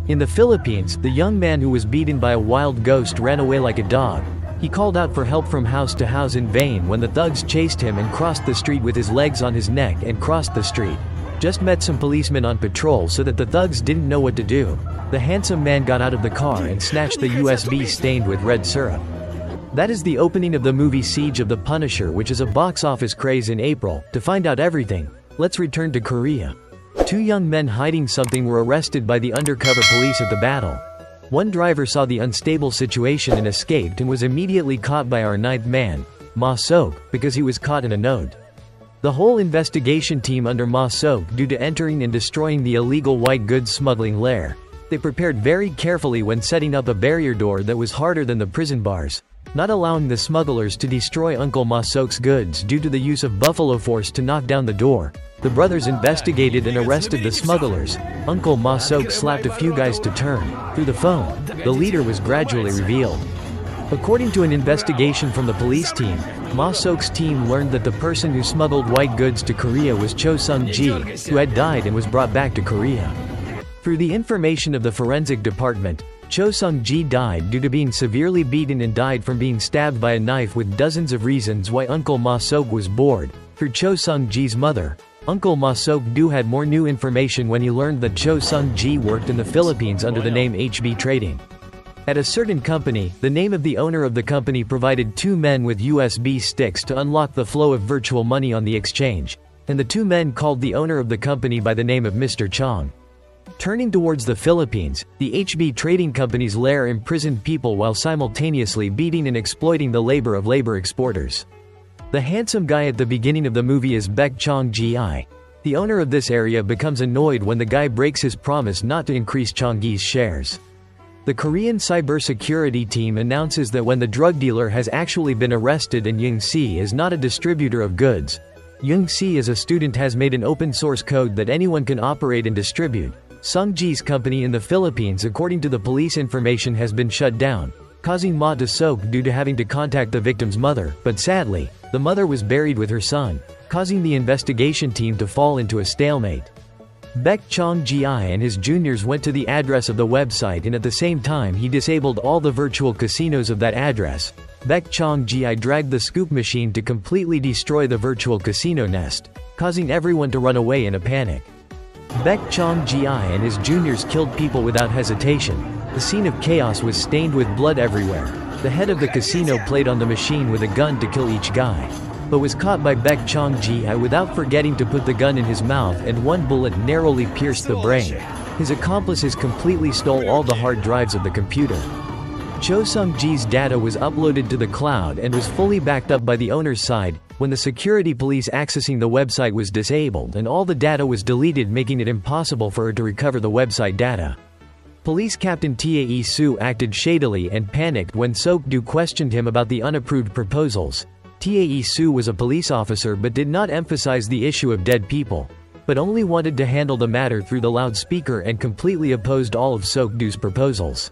In the Philippines, the young man who was beaten by a wild ghost ran away like a dog. He called out for help from house to house in vain when the thugs chased him and crossed the street with his legs on his neck and crossed the street. Just met some policemen on patrol so that the thugs didn't know what to do. The handsome man got out of the car and snatched the USB stained with red syrup. That is the opening of the movie Siege of the Punisher, which is a box office craze in April. To find out everything, let's return to Korea. Two young men hiding something were arrested by the undercover police at the battle. One driver saw the unstable situation and escaped and was immediately caught by our ninth man, Ma Seok, because he was caught in a node. The whole investigation team under Ma Seok, due to entering and destroying the illegal white goods smuggling lair. They prepared very carefully when setting up a barrier door that was harder than the prison bars, not allowing the smugglers to destroy Uncle Ma Seok's goods due to the use of buffalo force to knock down the door. The brothers investigated and arrested the smugglers. Uncle Ma Seok slapped a few guys to turn. Through the phone, the leader was gradually revealed. According to an investigation from the police team, Ma Seok's team learned that the person who smuggled white goods to Korea was Cho Sung-ji, who had died and was brought back to Korea. Through the information of the forensic department, Cho Sung-ji died due to being severely beaten and died from being stabbed by a knife with dozens of reasons why Uncle Ma Seok was bored. Through Cho Sung-ji's mother, Uncle Ma Seok-do had more new information when he learned that Cho Sung-ji worked in the Philippines under the name HB Trading. At a certain company, the name of the owner of the company provided two men with USB sticks to unlock the flow of virtual money on the exchange, and the two men called the owner of the company by the name of Mr. Chong. Turning towards the Philippines, the HB Trading Company's lair imprisoned people while simultaneously beating and exploiting the labor of labor exporters. The handsome guy at the beginning of the movie is Baek Chong-gi. The owner of this area becomes annoyed when the guy breaks his promise not to increase Chong-gi's shares. The Korean cybersecurity team announces that when the drug dealer has actually been arrested and Young-si is not a distributor of goods. Young-si as a student has made an open source code that anyone can operate and distribute. Sung-ji's company in the Philippines, according to the police information, has been shut down, causing Ma Dong Seok due to having to contact the victim's mother, but sadly, the mother was buried with her son, causing the investigation team to fall into a stalemate. Baek Chong-gi and his juniors went to the address of the website, and at the same time he disabled all the virtual casinos of that address. Baek Chong-gi dragged the scoop machine to completely destroy the virtual casino nest, causing everyone to run away in a panic. Baek Chong-gi and his juniors killed people without hesitation. The scene of chaos was stained with blood everywhere. The head of the casino played on the machine with a gun to kill each guy, but was caught by Baek Chong-gi without forgetting to put the gun in his mouth, and one bullet narrowly pierced the brain. His accomplices completely stole all the hard drives of the computer. Cho Sung-ji's data was uploaded to the cloud and was fully backed up by the owner's side, when the security police accessing the website was disabled and all the data was deleted, making it impossible for her to recover the website data. Police Captain Tae Soo acted shadily and panicked when Seok-do questioned him about the unapproved proposals. Tae Soo was a police officer but did not emphasize the issue of dead people, but only wanted to handle the matter through the loudspeaker and completely opposed all of Seok-do's proposals.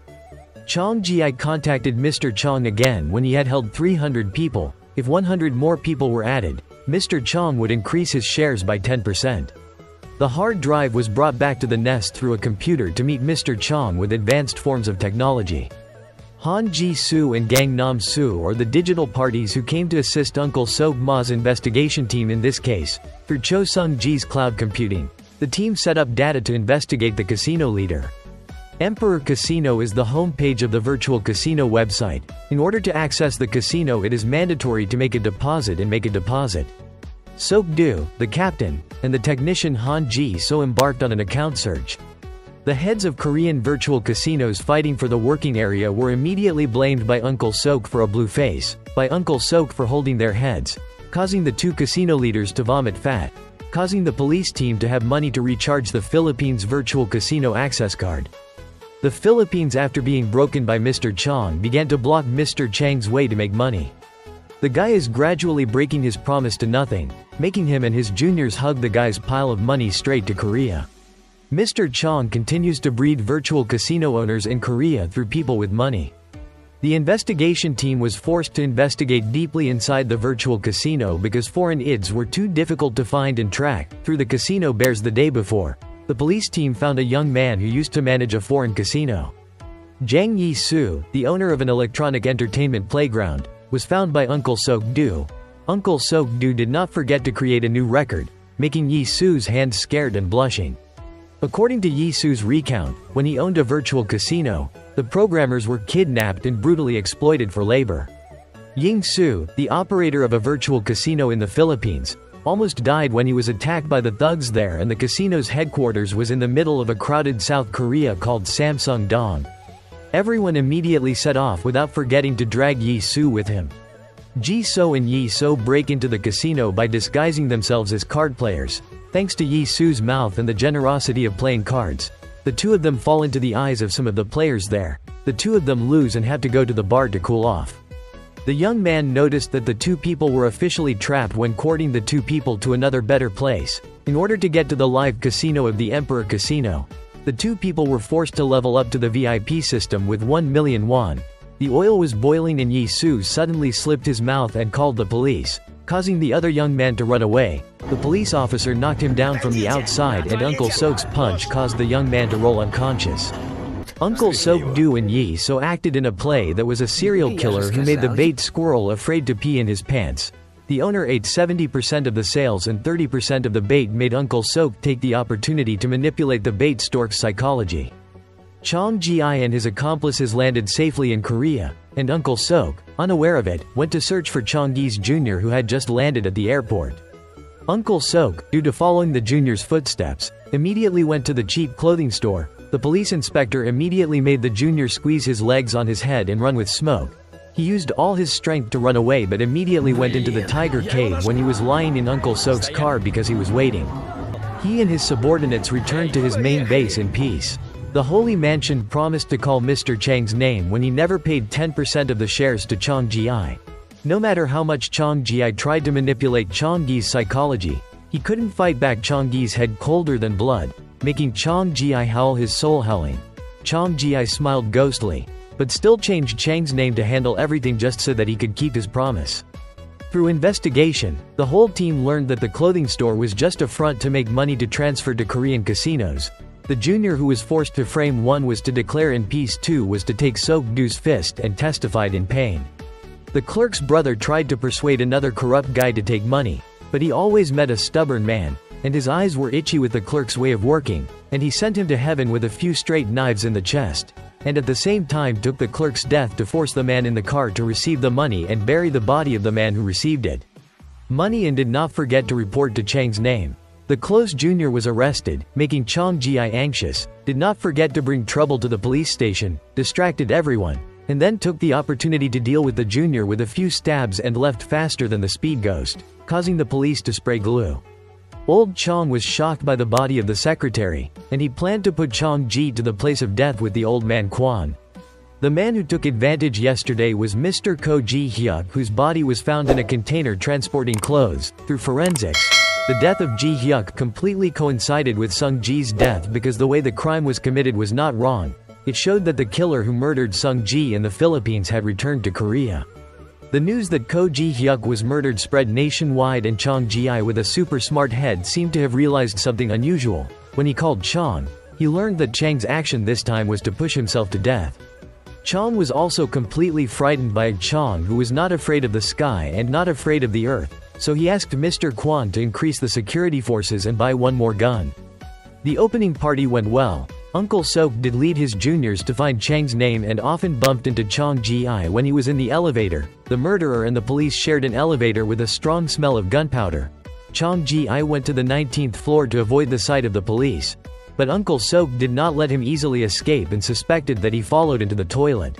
Chong-gi contacted Mr. Chong again when he had held 300 people. If 100 more people were added, Mr. Chong would increase his shares by 10%. The hard drive was brought back to the nest through a computer to meet Mr. Chong with advanced forms of technology. Han Ji-soo and Gang Nam-soo are the digital parties who came to assist Uncle Seok-ma's investigation team in this case. Through Cho Sung-ji's cloud computing, the team set up data to investigate the casino leader. Emperor Casino is the homepage of the virtual casino website. In order to access the casino, it is mandatory to make a deposit and make a deposit. Seok-do, the captain, and the technician Han Ji-soo embarked on an account search. The heads of Korean virtual casinos fighting for the working area were immediately blamed by Uncle Seok for a blue face, by Uncle Seok for holding their heads, causing the two casino leaders to vomit fat, causing the police team to have money to recharge the Philippines virtual casino access card. The Philippines, after being broken by Mr. Chong, began to block Mr. Chang's way to make money. The guy is gradually breaking his promise to nothing, making him and his juniors hug the guy's pile of money straight to Korea. Mr. Chong continues to breed virtual casino owners in Korea through people with money. The investigation team was forced to investigate deeply inside the virtual casino because foreign IDs were too difficult to find and track. Through the casino bears the day before, The police team found a young man who used to manage a foreign casino. Jang Yi-soo, the owner of an electronic entertainment playground, was found by Uncle Seok-do. Uncle Seok-do did not forget to create a new record, making Yi-soo's hands scared and blushing. According to Yi-soo's recount, when he owned a virtual casino, the programmers were kidnapped and brutally exploited for labor. Ying-soo, the operator of a virtual casino in the Philippines, almost died when he was attacked by the thugs there, and the casino's headquarters was in the middle of a crowded South Korea called Samsung-dong. Everyone immediately set off without forgetting to drag Yi-soo with him. Ji-soo and Yi-soo break into the casino by disguising themselves as card players. Thanks to Yi-soo's mouth and the generosity of playing cards, the two of them fall into the eyes of some of the players there. The two of them lose and have to go to the bar to cool off. The young man noticed that the two people were officially trapped when courting the two people to another better place. In order to get to the live casino of the Emperor Casino, the two people were forced to level up to the VIP system with 1 million won. The oil was boiling and Yi-soo suddenly slipped his mouth and called the police, causing the other young man to run away. The police officer knocked him down from the outside, and Uncle Seok's punch caused the young man to roll unconscious. Uncle Seok-do and Yi-soo acted in a play that was a serial killer who made the bait squirrel afraid to pee in his pants. The owner ate 70% of the sales and 30% of the bait made Uncle Seok take the opportunity to manipulate the bait stork's psychology. Chong Ji-I and his accomplices landed safely in Korea, and Uncle Seok, unaware of it, went to search for Chong-gi's Jr. who had just landed at the airport. Uncle Seok, due to following the junior's footsteps, immediately went to the cheap clothing store. The police inspector immediately made the junior squeeze his legs on his head and run with smoke. He used all his strength to run away but immediately went into the tiger cave when he was lying in Uncle Seok's car because he was waiting. He and his subordinates returned to his main base in peace. The Holy Mansion promised to call Mr. Chang's name when he never paid 10% of the shares to Chong Ji-I. No matter how much Chong Ji-I tried to manipulate Chong-gi's psychology, he couldn't fight back Chong-gi's head colder than blood, making Chong Ji-I howl his soul howling. Chong Ji-I smiled ghostly, but still changed Chang's name to handle everything just so that he could keep his promise. Through investigation, the whole team learned that the clothing store was just a front to make money to transfer to Korean casinos. The junior who was forced to frame 1 was to declare in peace, 2 was to take Seok-do's fist and testified in pain. The clerk's brother tried to persuade another corrupt guy to take money, but he always met a stubborn man, and his eyes were itchy with the clerk's way of working, and he sent him to heaven with a few straight knives in the chest, and at the same time took the clerk's death to force the man in the car to receive the money and bury the body of the man who received it. Money, and did not forget to report to Chang's name. The close junior was arrested, making Chong Ji-I anxious, did not forget to bring trouble to the police station, distracted everyone, and then took the opportunity to deal with the junior with a few stabs and left faster than the speed ghost, causing the police to spray glue. Old Chong was shocked by the body of the secretary, and he planned to put Chong Ji to the place of death with the old man Kwon. The man who took advantage yesterday was Mr. Ko Ji-hyuk, whose body was found in a container transporting clothes. Through forensics, the death of Ji-hyuk completely coincided with Sung-ji's death because the way the crime was committed was not wrong. It showed that the killer who murdered Sung-ji in the Philippines had returned to Korea. The news that Ko Ji-hyuk was murdered spread nationwide, and Chong Ji-I, with a super smart head, seemed to have realized something unusual. When he called Chong, he learned that Chang's action this time was to push himself to death. Chong was also completely frightened by Chong, who was not afraid of the sky and not afraid of the earth, so he asked Mr. Kwon to increase the security forces and buy 1 more gun. The opening party went well. Uncle Seok did lead his juniors to find Chang's name and often bumped into Chong Ji-I when he was in the elevator. The murderer and the police shared an elevator with a strong smell of gunpowder. Chong Ji-I went to the 19th floor to avoid the sight of the police, but Uncle Seok did not let him easily escape and suspected that he followed into the toilet.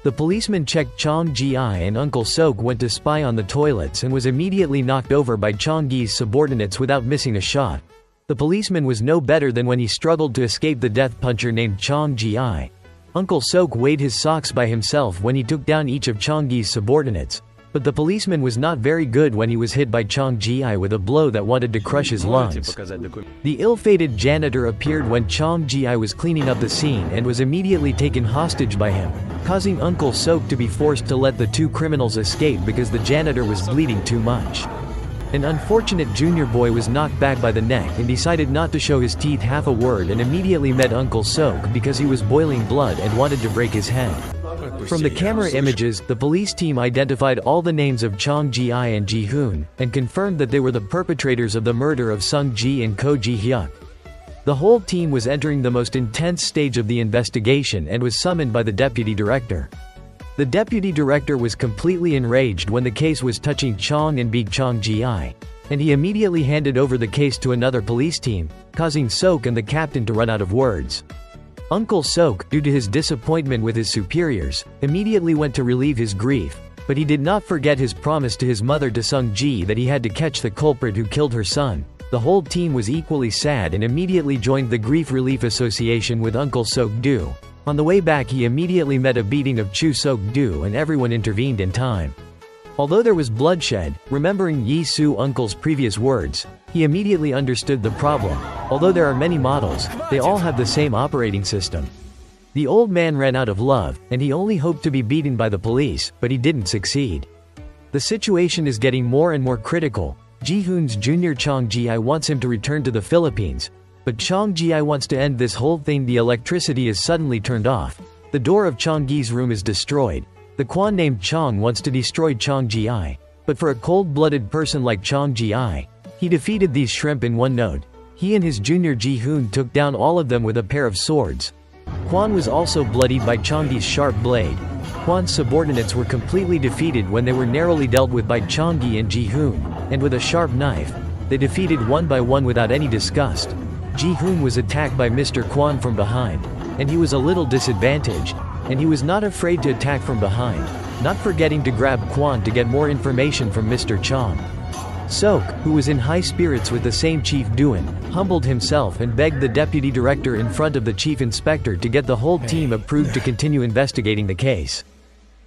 The policeman checked Chong Ji-I, and Uncle Seok went to spy on the toilets and was immediately knocked over by Chong-gi's subordinates without missing a shot. The policeman was no better than when he struggled to escape the death puncher named Chong Ji-I. Uncle Seok weighed his socks by himself when he took down each of Chong-gi's subordinates, but the policeman was not very good when he was hit by Chong Ji-I with a blow that wanted to crush his lungs. The ill-fated janitor appeared when Chong Ji-I was cleaning up the scene and was immediately taken hostage by him, causing Uncle Seok to be forced to let the 2 criminals escape because the janitor was bleeding too much. An unfortunate junior boy was knocked back by the neck and decided not to show his teeth half a word and immediately met Uncle Seok because he was boiling blood and wanted to break his head. From the camera images, the police team identified all the names of Chong Ji-I and Ji-hoon, and confirmed that they were the perpetrators of the murder of Sung Ji and Ko Ji-hyuk. The whole team was entering the most intense stage of the investigation and was summoned by the deputy director. The deputy director was completely enraged when the case was touching Chong and Big Chong Ji-I, and he immediately handed over the case to another police team, causing Seok and the captain to run out of words. Uncle Seok, due to his disappointment with his superiors, immediately went to relieve his grief, but he did not forget his promise to his mother to Sung Ji that he had to catch the culprit who killed her son. The whole team was equally sad and immediately joined the Grief Relief Association with Uncle Seok-do. On the way back he immediately met a beating of Chu Seok-do and everyone intervened in time. Although there was bloodshed, remembering Yi-soo uncle's previous words, he immediately understood the problem. Although there are many models, they all have the same operating system. The old man ran out of love, and he only hoped to be beaten by the police, but he didn't succeed. The situation is getting more and more critical. Ji-hoon's junior Chong Ji-I wants him to return to the Philippines, but Chong Ji-I wants to end this whole thing. The electricity is suddenly turned off. The door of Chong Gi's room is destroyed. The Kwan named Chong wants to destroy Chong Ji-I, but for a cold-blooded person like Chong Ji-I, he defeated these shrimp in one note. He and his junior Ji-hoon took down all of them with a pair of swords. Kwan was also bloodied by Chong Gi's sharp blade. Kwan's subordinates were completely defeated when they were narrowly dealt with by Chong Gi and Ji-hoon, and with a sharp knife, they defeated one by one without any disgust. Ji-hoon was attacked by Mr. Kwan from behind, and he was a little disadvantaged, and he was not afraid to attack from behind, not forgetting to grab Kwan to get more information from Mr. Chong. Seok, who was in high spirits with the same Chief Duan, humbled himself and begged the deputy director in front of the chief inspector to get the whole team approved to continue investigating the case.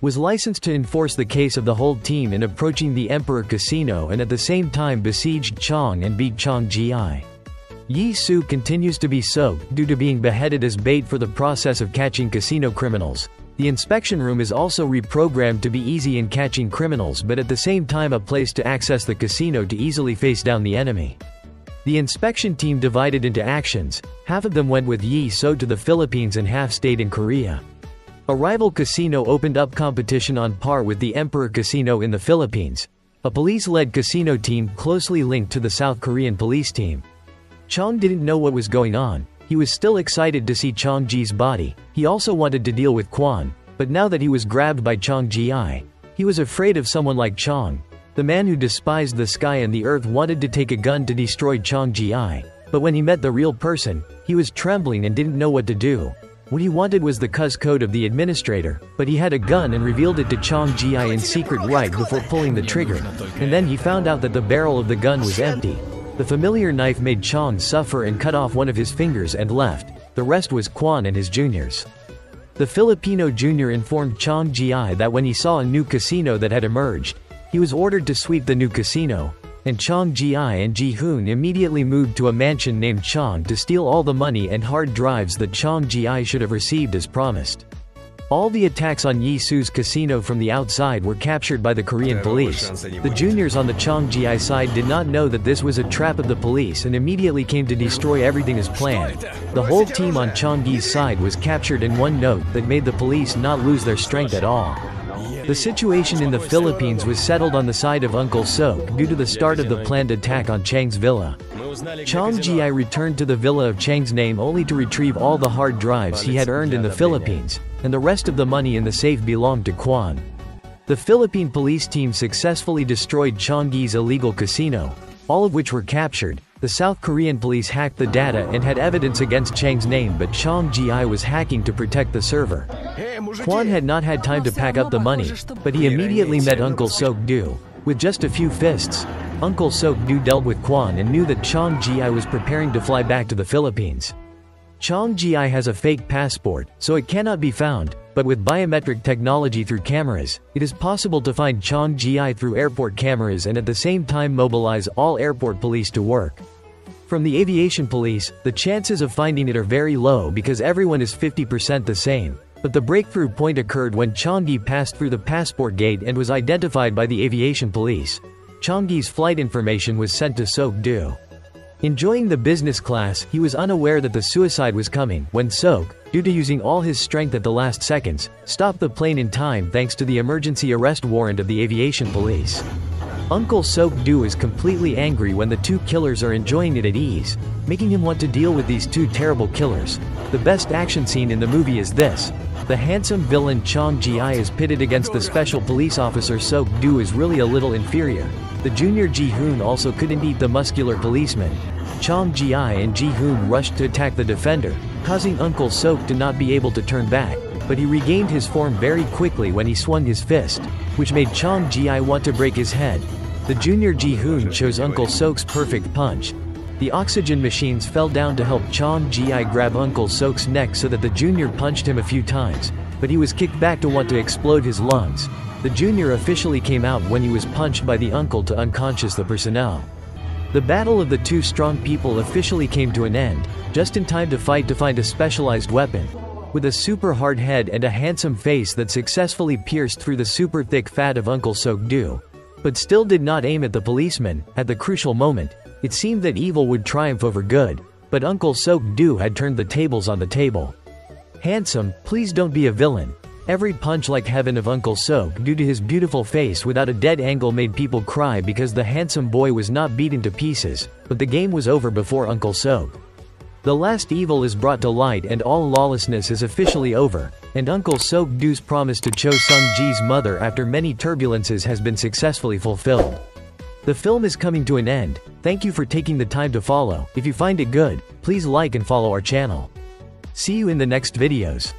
Was licensed to enforce the case of the whole team in approaching the Emperor Casino and at the same time besieged Chong and Big Chong Ji-I. Yi-soo continues to be Seok due to being beheaded as bait for the process of catching casino criminals. The inspection room is also reprogrammed to be easy in catching criminals but at the same time a place to access the casino to easily face down the enemy. The inspection team divided into actions, half of them went with Yi-soo to the Philippines and half stayed in Korea. A rival casino opened up competition on par with the Emperor Casino in the Philippines. A police-led casino team closely linked to the South Korean police team. Chong didn't know what was going on. He was still excited to see Chong Ji's body. He also wanted to deal with Kwan, but now that he was grabbed by Chong Ji-I, he was afraid of someone like Chong. The man who despised the sky and the earth wanted to take a gun to destroy Chong Ji-I, but when he met the real person, he was trembling and didn't know what to do. What he wanted was the cuz code of the administrator, but he had a gun and revealed it to Chong Ji-I in secret right before pulling the trigger, and then he found out that the barrel of the gun was empty. The familiar knife made Chong suffer and cut off one of his fingers and left. The rest was Kwan and his juniors. The Filipino junior informed Chong Ji-I that when he saw a new casino that had emerged, he was ordered to sweep the new casino, and Chong Ji-I and Ji-hoon immediately moved to a mansion named Chong to steal all the money and hard drives that Chong Ji-I should have received as promised. All the attacks on Yi-soo's casino from the outside were captured by the Korean police. The juniors on the Chong Ji-I side did not know that this was a trap of the police and immediately came to destroy everything as planned. The whole team on Chong Gi's side was captured in one note that made the police not lose their strength at all. The situation in the Philippines was settled on the side of Uncle Seok due to the start of the planned attack on Chang's villa. Chong Ji-I returned to the villa of Chang's name only to retrieve all the hard drives he had earned in the Philippines, and the rest of the money in the safe belonged to Kwan. The Philippine police team successfully destroyed Chong Gi's illegal casino, all of which were captured. The South Korean police hacked the data and had evidence against Chang's name, but Chong Ji-I was hacking to protect the server. Kwan had not had time to pack up the money, but he immediately met Uncle Seok-do. With just a few fists, Uncle Seok-do dealt with Kwan and knew that Chong Ji-I was preparing to fly back to the Philippines. Chong Ji-I has a fake passport, so it cannot be found, but with biometric technology through cameras, it is possible to find Chong Ji-I through airport cameras and at the same time mobilize all airport police to work. From the aviation police, the chances of finding it are very low because everyone is 50% the same. But the breakthrough point occurred when Chong Gi passed through the passport gate and was identified by the aviation police. Chong-gi's flight information was sent to Seok-do. Enjoying the business class, he was unaware that the suicide was coming when Seok, due to using all his strength at the last seconds, stopped the plane in time thanks to the emergency arrest warrant of the aviation police. Uncle Seok-do is completely angry when the two killers are enjoying it at ease, making him want to deal with these two terrible killers. The best action scene in the movie is this. The handsome villain Chong Ji-I is pitted against the special police officer Seok-do is really a little inferior. The junior Ji-hoon also couldn't eat the muscular policeman. Chong Ji-I and Ji-hoon rushed to attack the defender, causing Uncle Seok to not be able to turn back, but he regained his form very quickly when he swung his fist, which made Chong Ji-I want to break his head. The junior Ji-hoon chose Uncle Seok's perfect punch. The oxygen machines fell down to help Chong Ji-I grab Uncle Seok's neck so that the junior punched him a few times, but he was kicked back to want to explode his lungs. The junior officially came out when he was punched by the uncle to unconscious the personnel. The battle of the two strong people officially came to an end, just in time to fight to find a specialized weapon. With a super hard head and a handsome face that successfully pierced through the super thick fat of Uncle Seok-do, but still did not aim at the policeman. At the crucial moment, it seemed that evil would triumph over good, but Uncle Seok-do had turned the tables on the table. Handsome, please don't be a villain. Every punch like heaven of Uncle Seok due to his beautiful face without a dead angle made people cry because the handsome boy was not beaten to pieces, but the game was over before Uncle Seok. The last evil is brought to light and all lawlessness is officially over, and Uncle Seok-do's promise to Cho Sung-ji's mother after many turbulences has been successfully fulfilled. The film is coming to an end. Thank you for taking the time to follow. If you find it good, please like and follow our channel. See you in the next videos.